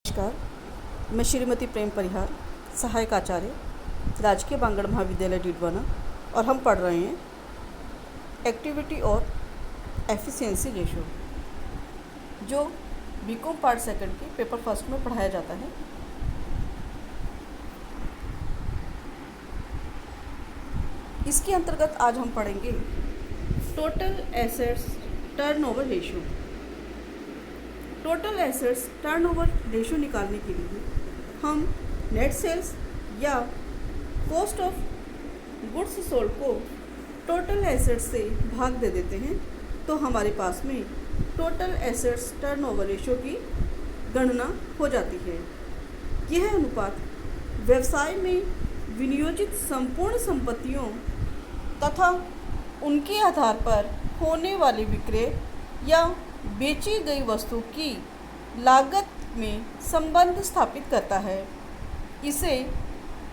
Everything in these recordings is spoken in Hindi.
नमस्कार, मैं श्रीमती प्रेम परिहार, सहायक आचार्य, राजकीय बांगड़ महाविद्यालय डीडवाना, और हम पढ़ रहे हैं एक्टिविटी और एफिशिएंसी रेशो, जो बीकॉम पार्ट सेकंड के पेपर फर्स्ट में पढ़ाया जाता है। इसके अंतर्गत आज हम पढ़ेंगे total assets turnover ratio. Total assets turnover ratio निकालने के लिए हम नेट सेल्स या कॉस्ट ऑफ गुड्स सोल्ड को टोटल एसेट्स से भाग दे देते हैं, तो हमारे पास में टोटल एसेट्स टर्नओवर रेशो की गणना हो जाती है। यह अनुपात व्यवसाय में विनियोजित संपूर्ण संपत्तियों तथा उनके आधार पर होने वाली विक्रय या बेची गई वस्तु की लागत में संबंध स्थापित करता है। इसे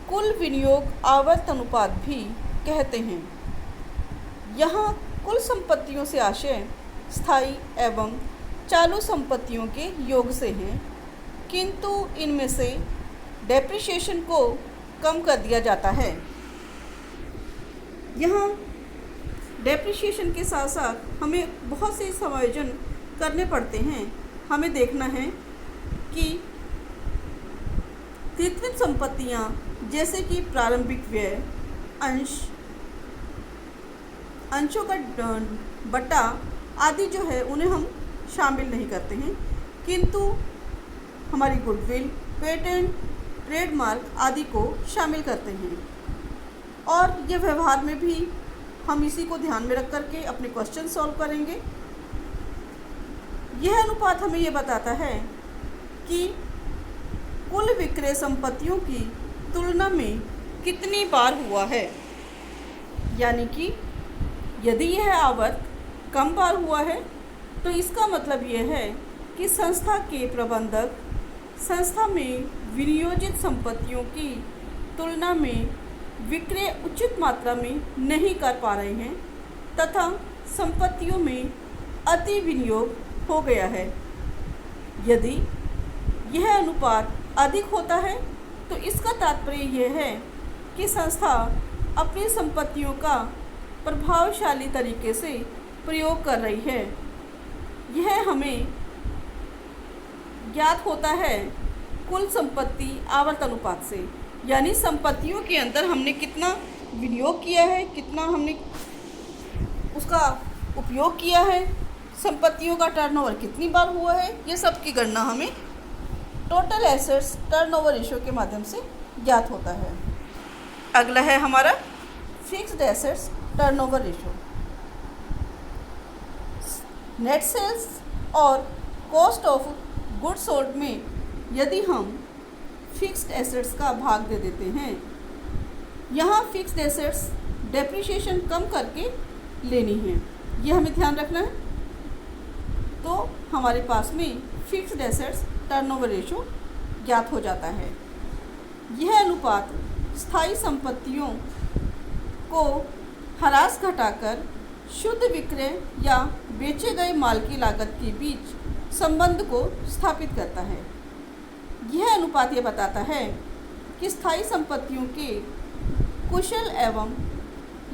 कुल विनियोग आवर्त अनुपात भी कहते हैं। यहाँ कुल संपत्तियों से आशय स्थायी एवं चालू संपत्तियों के योग से हैं, किंतु इनमें से डेप्रिसिएशन को कम कर दिया जाता है। यहाँ डेप्रिसिएशन के साथ साथ हमें बहुत से समायोजन करने पड़ते हैं। हमें देखना है कि कृत्रिम संपत्तियाँ जैसे कि प्रारंभिक व्यय, अंशों का बट्टा आदि जो है उन्हें हम शामिल नहीं करते हैं, किंतु हमारी गुडविल, पेटेंट, ट्रेडमार्क आदि को शामिल करते हैं। और ये व्यवहार में भी हम इसी को ध्यान में रख करके अपने क्वेश्चन सॉल्व करेंगे। यह अनुपात हमें यह बताता है कि कुल विक्रय संपत्तियों की तुलना में कितनी बार हुआ है, यानी कि यदि यह आवर्त कम बार हुआ है तो इसका मतलब यह है कि संस्था के प्रबंधक संस्था में विनियोजित संपत्तियों की तुलना में विक्रय उचित मात्रा में नहीं कर पा रहे हैं तथा संपत्तियों में अति विनियोग हो गया है। यदि यह अनुपात अधिक होता है तो इसका तात्पर्य यह है कि संस्था अपनी संपत्तियों का प्रभावशाली तरीके से प्रयोग कर रही है। यह हमें ज्ञात होता है कुल संपत्ति आवर्त अनुपात से, यानी संपत्तियों के अंदर हमने कितना विनियोग किया है, कितना हमने उसका उपयोग किया है, संपत्तियों का टर्नओवर कितनी बार हुआ है, ये सब की गणना हमें टोटल एसेट्स टर्नओवर रेशो के माध्यम से ज्ञात होता है। अगला है हमारा fixed assets turnover ratio. Net sales और कॉस्ट ऑफ गुड्स सोल्ड में यदि हम फिक्स्ड एसेट्स का भाग दे देते हैं, यहाँ फिक्स्ड एसेट्स डेप्रिसिएशन कम करके लेनी है, ये हमें ध्यान रखना है। तो हमारे पास में फिक्स्ड एसेट्स टर्नओवर रेशो ज्ञात हो जाता है। यह अनुपात स्थायी संपत्तियों को ह्रास घटाकर शुद्ध विक्रय या बेचे गए माल की लागत के बीच संबंध को स्थापित करता है। यह अनुपात ये बताता है कि स्थायी संपत्तियों के कुशल एवं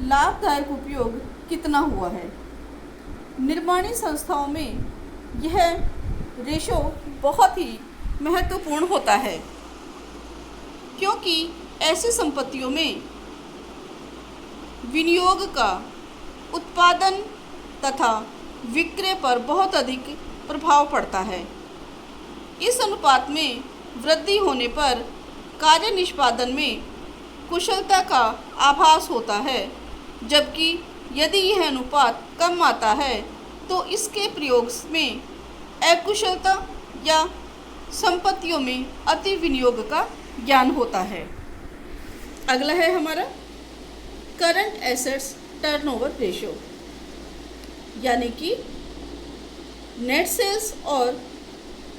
लाभदायक उपयोग कितना हुआ है। निर्माणी संस्थाओं में यह रेशो बहुत ही महत्वपूर्ण होता है, क्योंकि ऐसी संपत्तियों में विनियोग का उत्पादन तथा विक्रय पर बहुत अधिक प्रभाव पड़ता है। इस अनुपात में वृद्धि होने पर कार्य निष्पादन में कुशलता का आभास होता है, जबकि यदि यह अनुपात कम आता है तो इसके प्रयोग में अकुशलता या संपत्तियों में अति विनियोग का ज्ञान होता है। अगला है हमारा करंट एसेट्स टर्नओवर रेशो, यानी कि नेट सेल्स और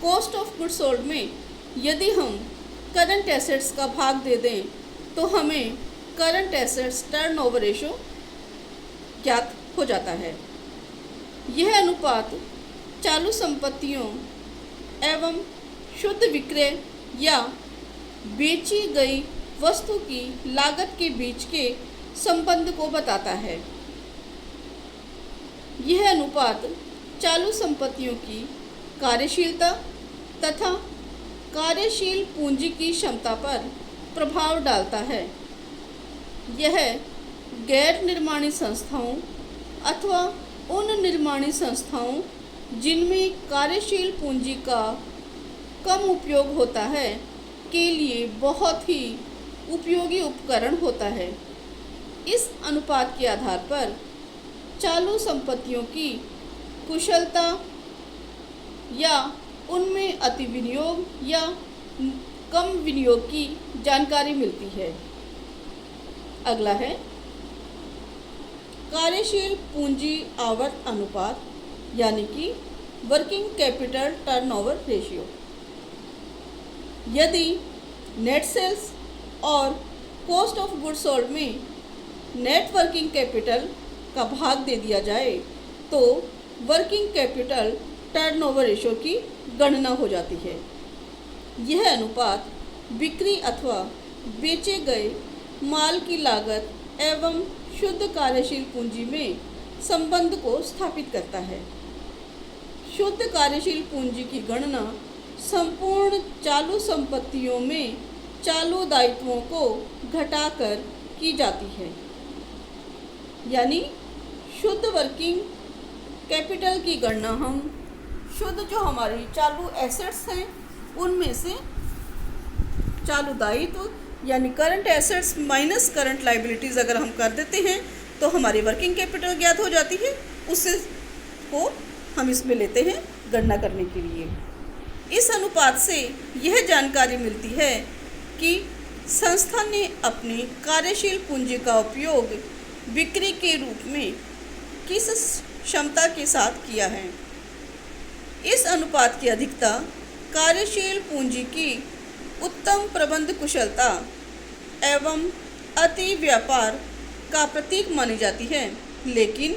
कॉस्ट ऑफ गुड्स सोल्ड में यदि हम करंट एसेट्स का भाग दे दें तो हमें करंट एसेट्स टर्नओवर रेशो ज्ञात हो जाता है। यह अनुपात चालू संपत्तियों एवं शुद्ध विक्रय या बेची गई वस्तु की लागत के बीच के संबंध को बताता है। यह अनुपात चालू संपत्तियों की कार्यशीलता तथा कार्यशील पूंजी की क्षमता पर प्रभाव डालता है। यह गैर निर्माणी संस्थाओं अथवा उन निर्माणी संस्थाओं जिनमें कार्यशील पूंजी का कम उपयोग होता है के लिए बहुत ही उपयोगी उपकरण होता है। इस अनुपात के आधार पर चालू संपत्तियों की कुशलता या उनमें अति विनियोग या कम विनियोग की जानकारी मिलती है। अगला है कार्यशील पूंजी आवर्त अनुपात यानी कि वर्किंग कैपिटल टर्नओवर रेशियो। यदि नेट सेल्स और कॉस्ट ऑफ गुड्स सोल्ड में नेट वर्किंग कैपिटल का भाग दे दिया जाए तो वर्किंग कैपिटल टर्नओवर रेशियो की गणना हो जाती है। यह अनुपात बिक्री अथवा बेचे गए माल की लागत एवं शुद्ध कार्यशील पूंजी में संबंध को स्थापित करता है। शुद्ध कार्यशील पूंजी की गणना संपूर्ण चालू संपत्तियों में चालू दायित्वों को घटाकर की जाती है। यानी शुद्ध वर्किंग कैपिटल की गणना हम शुद्ध जो हमारी चालू एसेट्स हैं उनमें से चालू दायित्व यानी current assets minus current liabilities अगर हम कर देते हैं तो हमारी वर्किंग कैपिटल ज्ञात हो जाती है। उससे को हम इसमें लेते हैं गणना करने के लिए। इस अनुपात से यह जानकारी मिलती है कि संस्था ने अपनी कार्यशील पूंजी का उपयोग बिक्री के रूप में किस क्षमता के साथ किया है। इस अनुपात की अधिकता कार्यशील पूंजी की उत्तम प्रबंध कुशलता एवं अति व्यापार का प्रतीक मानी जाती है, लेकिन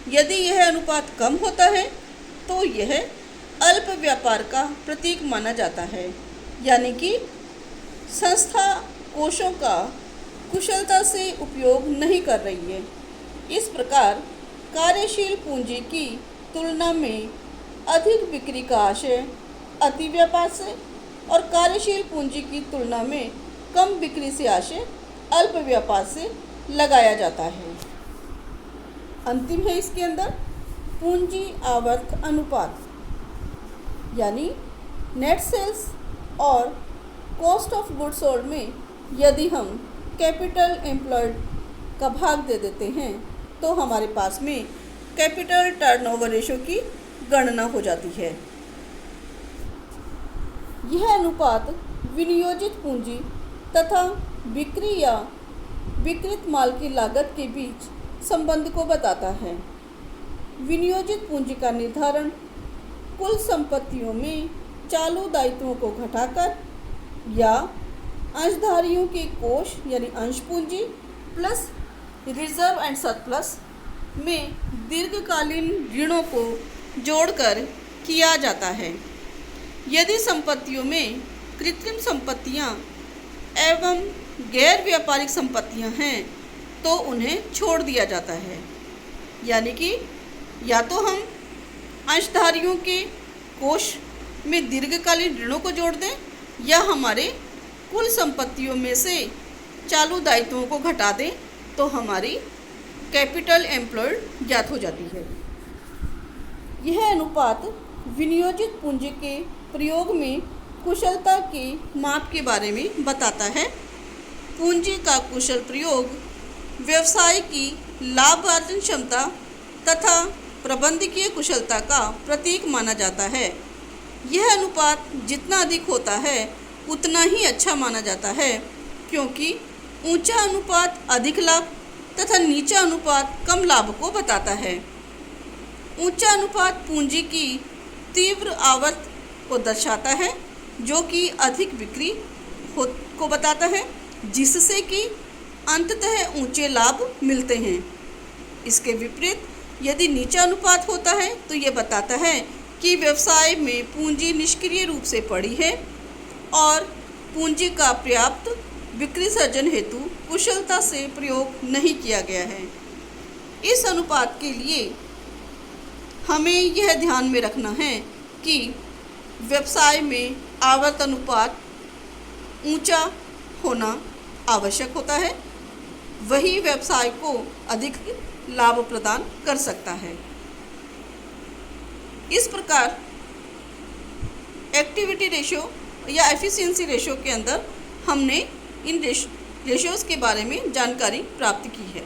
यदि यह अनुपात कम होता है तो यह अल्प व्यापार का प्रतीक माना जाता है। यानी कि संस्था कोषों का कुशलता से उपयोग नहीं कर रही है। इस प्रकार कार्यशील पूंजी की तुलना में अधिक बिक्री का आशय अति व्यापार से और कार्यशील पूंजी की तुलना में कम बिक्री से आशय अल्प व्यापार से लगाया जाता है। अंतिम है इसके अंदर पूंजी आवर्त अनुपात यानी नेट सेल्स और कॉस्ट ऑफ गुड्स सोल्ड में यदि हम कैपिटल एम्प्लॉयड का भाग दे देते हैं तो हमारे पास में कैपिटल टर्नओवर रेशियो की गणना हो जाती है। यह अनुपात विनियोजित पूंजी तथा बिक्री या विकृत माल की लागत के बीच संबंध को बताता है। विनियोजित पूंजी का निर्धारण कुल संपत्तियों में चालू दायित्वों को घटाकर या अंशधारियों के कोष यानी अंश पूंजी प्लस रिजर्व एंड सरप्लस में दीर्घकालीन ऋणों को जोड़कर किया जाता है। यदि संपत्तियों में कृत्रिम संपत्तियां एवं गैर व्यापारिक संपत्तियां हैं तो उन्हें छोड़ दिया जाता है। यानी कि या तो हम अंशधारियों के कोष में दीर्घकालीन ऋणों को जोड़ दें या हमारे कुल संपत्तियों में से चालू दायित्वों को घटा दें तो हमारी कैपिटल एम्प्लॉयड ज्ञात हो जाती है। यह अनुपात विनियोजित पूंजी के प्रयोग में कुशलता के माप के बारे में बताता है। पूंजी का कुशल प्रयोग व्यवसाय की लाभार्जन क्षमता तथा प्रबंधकीय कुशलता का प्रतीक माना जाता है। यह अनुपात जितना अधिक होता है उतना ही अच्छा माना जाता है, क्योंकि ऊंचा अनुपात अधिक लाभ तथा नीचा अनुपात कम लाभ को बताता है। ऊंचा अनुपात पूंजी की तीव्र आवर्त को दर्शाता है, जो कि अधिक बिक्री को बताता है, जिससे कि अंततः ऊंचे लाभ मिलते हैं। इसके विपरीत यदि नीचा अनुपात होता है तो ये बताता है कि व्यवसाय में पूंजी निष्क्रिय रूप से पड़ी है और पूंजी का पर्याप्त बिक्री सर्जन हेतु कुशलता से प्रयोग नहीं किया गया है। इस अनुपात के लिए हमें यह ध्यान में रखना है कि व्यवसाय में आवर्त अनुपात ऊंचा होना आवश्यक होता है, वही व्यवसाय को अधिक लाभ प्रदान कर सकता है। इस प्रकार एक्टिविटी रेशियो या एफिशिएंसी रेशियो के अंदर हमने इन रेशियोज़ के बारे में जानकारी प्राप्त की है।